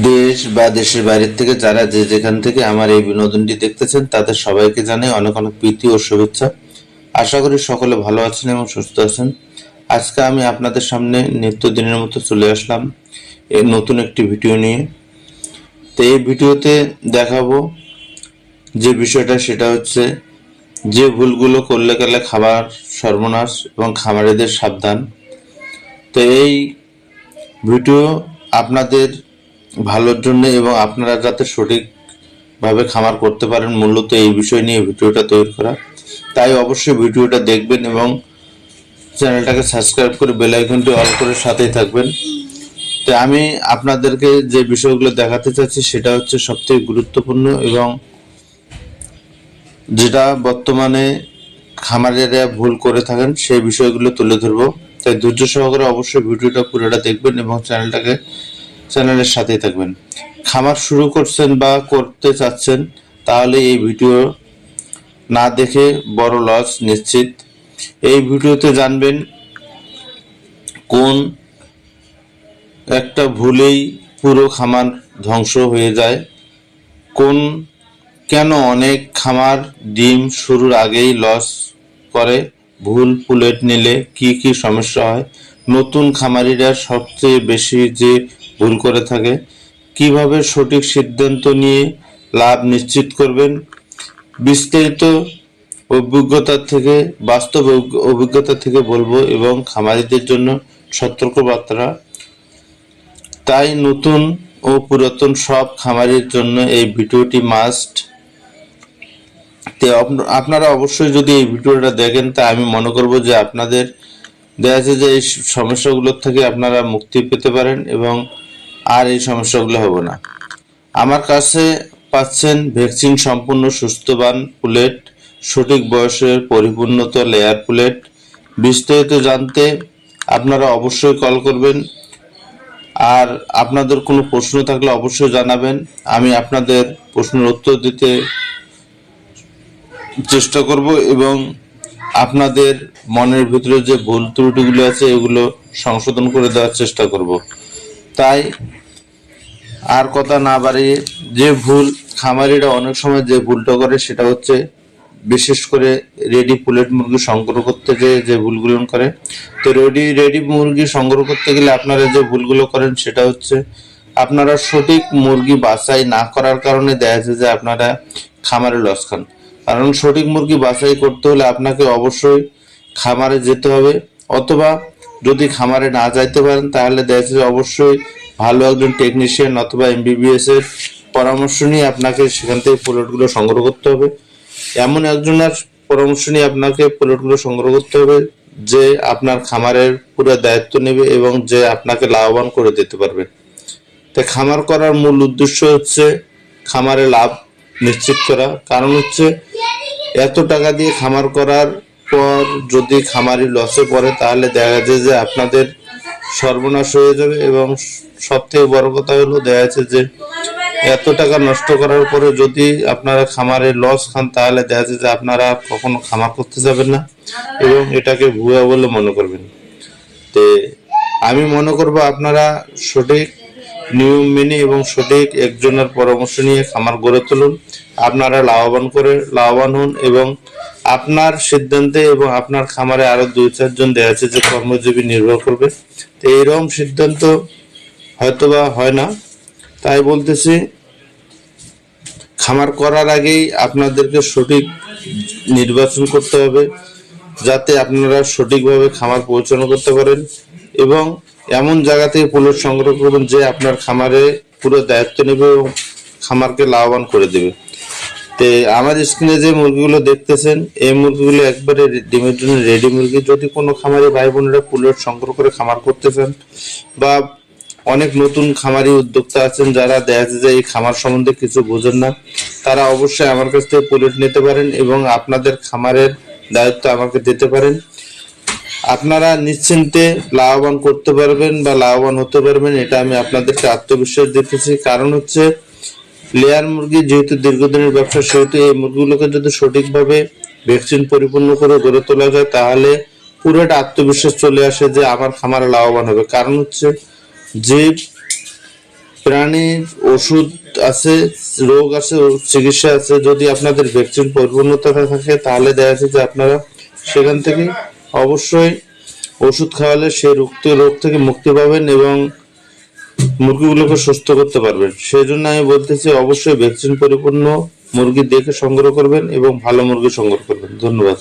দেশ বা দেশের বাইরের থেকে যারা যে যেখান থেকে আমার এই বিনোদনটি দেখতেছেন তাদের সবাইকে জানাই অনেক অনেক প্রীতি ও শুভেচ্ছা। আশা করি সকলে ভালো আছেন এবং সুস্থ আছেন। আজকে আমি আপনাদের সামনে নিত্যদিনের মতো চলে আসলাম এই নতুন একটি ভিডিও নিয়ে। তো এই ভিডিওতে দেখাবো যে বিষয়টা, সেটা হচ্ছে যে ভুলগুলো করলে গেলে খাবার সর্বনাশ এবং খামারিদের সাবধান। তো এই ভিডিও আপনাদের ভালোর জন্য এবং আপনারা যাতে সঠিকভাবে খামার করতে পারেন, মূলত এই বিষয় নিয়ে ভিডিওটা তৈরি করা। তাই অবশ্যই ভিডিওটা দেখবেন এবং চ্যানেলটাকে সাবস্ক্রাইব করে বেল আইকনটি অল করে সাথেই থাকবেন। তো আমি আপনাদেরকে যে বিষয়গুলো দেখাতে চাচ্ছি সেটা হচ্ছে সবথেকে গুরুত্বপূর্ণ এবং যেটা বর্তমানে খামারিরা ভুল করে থাকেন সেই বিষয়গুলো তুলে ধরবো। তাই ধৈর্য সহকারে অবশ্যই ভিডিওটা পুরোটা দেখবেন এবং চ্যানেলের সাথেই থাকবেন। খামার শুরু করছেন বা করতে চাচ্ছেন তাহলে এই ভিডিও না দেখে বড় লস নিশ্চিত। এই ভিডিওতে জানবেন কোন একটা ভুলেই পুরো খামার ধ্বংস হয়ে যায়, কেন অনেক খামার ডিম শুরুর আগেই লস করে, ভুল পুলেট নিলে কি কি সমস্যা হয়, নতুন খামারিরা সবচেয়ে বেশি যে ভুল করে থাকে, কিভাবে সঠিক সিদ্ধান্ত নিয়ে লাভ নিশ্চিত করবেন। বিস্তারিত বাস্তব অভিজ্ঞতা থেকে বলবো এবং খামারিদের জন্য সতর্কবার্তা। তাই নতুন ও পুরাতন সব খামারির জন্য এই ভিডিওটি মাস্ট। আপনারা অবশ্যই যদি এই ভিডিওটা দেখেন তা আমি মনে করব যে আপনাদের দেখা যাচ্ছে যে এই সমস্যাগুলোর থেকে আপনারা মুক্তি পেতে পারেন এবং আর এই সমস্যাগুলো হবে না। আমার কাছে পাচ্ছেন ভ্যাকসিন সম্পূর্ণ সুস্থবান পুলেট, সঠিক বয়সের পরিপূর্ণত লেয়ার পুলেট। বিস্তারিত জানতে আপনারা অবশ্যই কল করবেন। আর আপনাদের কোনো প্রশ্ন থাকলে অবশ্যই জানাবেন, আমি আপনাদের প্রশ্নের উত্তর দিতে চেষ্টা করব এবং আপনাদের মনের ভিতরে যে ভুল ত্রুটিগুলো আছে এগুলো সংশোধন করে দেওয়ার চেষ্টা করব। তাই আর কথা না বাড়িয়ে যে ভুল খামারিরা অনেক সময় যে ভুলটা করে সেটা হচ্ছে বিশেষ করে রেডি পুলেট মুরগি সংগ্রহ করতে যে ভুলগুলো করে। তো রেডি মুরগি সংগ্রহ করতে গেলে আপনারা যে ভুলগুলো করেন সেটা হচ্ছে আপনারা সঠিক মুরগি বাছাই না করার কারণে দেখা যাচ্ছে যে আপনারা খামারে লস খান। কারণ সঠিক মুরগি বাছাই করতে হলে আপনাকে অবশ্যই খামারে যেতে হবে, অথবা যদি খামারে না যাইতে পারেন তাহলে দেখা যাচ্ছে অবশ্যই ভালো একজন টেকনিশিয়ান অথবা এমবিবিএস এর পরামর্শ নিয়ে আপনাকে সেখান থেকে পুলেটগুলো সংগ্রহ করতে হবে। এমন একজনের পরামর্শ নিয়ে আপনাকে পুলেটগুলো সংগ্রহ করতে হবে যে আপনার খামারের পুরো দায়িত্ব নেবে এবং যে আপনাকে লাভবান করে দিতে পারবে। তাই খামার করার মূল উদ্দেশ্য হচ্ছে খামারে লাভ নিশ্চিত করা। কারণ হচ্ছে এত টাকা দিয়ে খামার করার পর যদি খামারি লসে পড়ে তাহলে দেখা যায় যে আপনাদের সর্বনাশ হয়ে যাবে এবং সব থেকে বড় কথা হলো দেখা যাচ্ছে যে এত টাকা নষ্ট করার পরে যদি আপনারা খামারে লস খান তাহলে দেখা যাচ্ছে যে আপনারা কখনো খামার করতে যাবেন না এবং এটাকে ভুয়া বলে মনে করবেন। তো আমি মনে করব আপনারা সঠিক নিয়ম মেনে এবং সঠিক একজনের পরামর্শ নিয়ে খামার গড়ে তুলুন। আপনারা লাভবান হন এবং আপনার সিদ্ধান্তে এবং আপনার খামারে আরো 2-4 জন দেখা যাচ্ছে যে কর্মজীবী নির্ভর করবে। তো এইরকম সিদ্ধান্ত হয়তোবা হয় না। তাই বলতেছি খামার করার আগেই আপনাদেরকে সঠিক নির্বাচন করতে হবে যাতে আপনারা সঠিকভাবে খামার পরিচালনা করতে পারেন এবং এমন জায়গা থেকে পুলেট সংগ্রহ করবেন যে আপনার খামারে পুরো দায়িত্ব নেবে এবং খামারকে লাভবান করে দেবে। তো আমার স্ক্রিনে যে মুরগিগুলো দেখতেছেন এই মুরগিগুলো একবারে ডিমের জন্য রেডি মুরগি। যদি কোনো খামারি ভাই বোনেরা পুলেট সংগ্রহ করে খামার করতে চান বা অনেক নতুন খামারি উদ্যোক্তা আছেন যারা দেখা যাচ্ছে যে এই খামার সম্বন্ধে কিছু বোঝেন না, তারা অবশ্যই আমার কাছ থেকে পুলেট নিতে পারেন এবং আপনাদের খামারের দায়িত্ব আমাকে দিতে পারেন। আপনারা নিশ্চিন্তে লাভবান করতে পারবেন বা লাভবান হতে পারবেন, এটা আমি আপনাদেরকে আত্মবিশ্বাস দিতেছি। কারণ হচ্ছে লেয়ার মুরগি যেহেতু দীর্ঘদিনের ব্যবসা, সেহেতু এই মুরগিগুলোকে যদি সঠিকভাবে ভ্যাকসিন পরিপূর্ণ করে গড়ে তোলা যায় তাহলে পুরোটা আত্মবিশ্বাস চলে আসে যে আমার খামারে লাভবান হবে। কারণ হচ্ছে যে প্রাণীর ওষুধ আছে, রোগ আছে, চিকিৎসা আছে। যদি আপনাদের ভ্যাকসিন পরিপূর্ণতা থাকে তাহলে দেখা যাচ্ছে যে আপনারা সেখান থেকে অবশ্যই ওষুধ খাওয়ালে সেই রোগ থেকে মুক্তি পাবেন এবং মুরগিগুলোকে সুস্থ করতে পারবেন। সেই জন্য আমি বলতেছি অবশ্যই ভ্যাকসিন পরিপূর্ণ মুরগি দেখে সংগ্রহ করবেন এবং ভালো মুরগি সংগ্রহ করবেন। ধন্যবাদ।